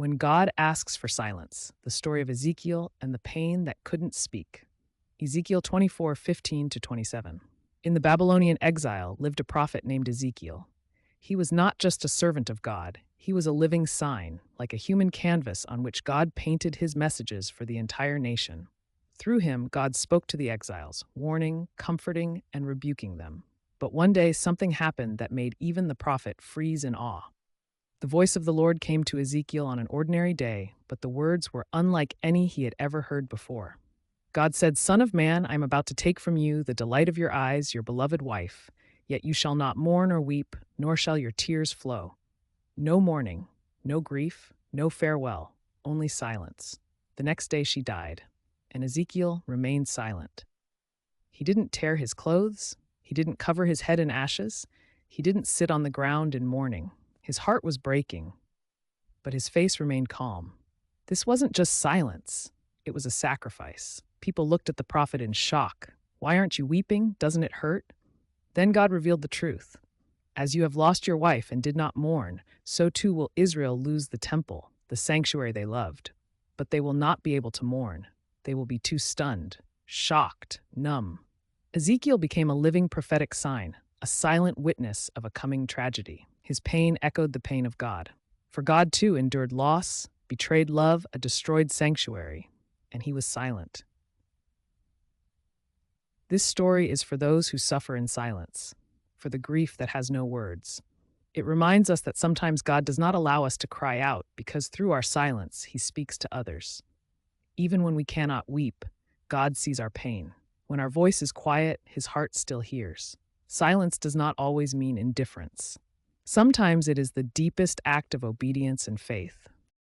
When God asks for silence, the story of Ezekiel and the pain that couldn't speak. Ezekiel 24:15 to 27. In the Babylonian exile lived a prophet named Ezekiel. He was not just a servant of God, he was a living sign, like a human canvas on which God painted his messages for the entire nation. Through him, God spoke to the exiles, warning, comforting, and rebuking them. But one day, something happened that made even the prophet freeze in awe. The voice of the Lord came to Ezekiel on an ordinary day, but the words were unlike any he had ever heard before. God said, "Son of man, I am about to take from you the delight of your eyes, your beloved wife. Yet you shall not mourn or weep, nor shall your tears flow. No mourning, no grief, no farewell, only silence." The next day she died, and Ezekiel remained silent. He didn't tear his clothes, he didn't cover his head in ashes, he didn't sit on the ground in mourning. His heart was breaking, but his face remained calm. This wasn't just silence, it was a sacrifice. People looked at the prophet in shock. "Why aren't you weeping? Doesn't it hurt?" Then God revealed the truth. "As you have lost your wife and did not mourn, so too will Israel lose the temple, the sanctuary they loved. But they will not be able to mourn. They will be too stunned, shocked, numb." Ezekiel became a living prophetic sign, a silent witness of a coming tragedy. His pain echoed the pain of God. For God, too, endured loss, betrayed love, a destroyed sanctuary, and he was silent. This story is for those who suffer in silence, for the grief that has no words. It reminds us that sometimes God does not allow us to cry out because through our silence, he speaks to others. Even when we cannot weep, God sees our pain. When our voice is quiet, his heart still hears. Silence does not always mean indifference. Sometimes it is the deepest act of obedience and faith.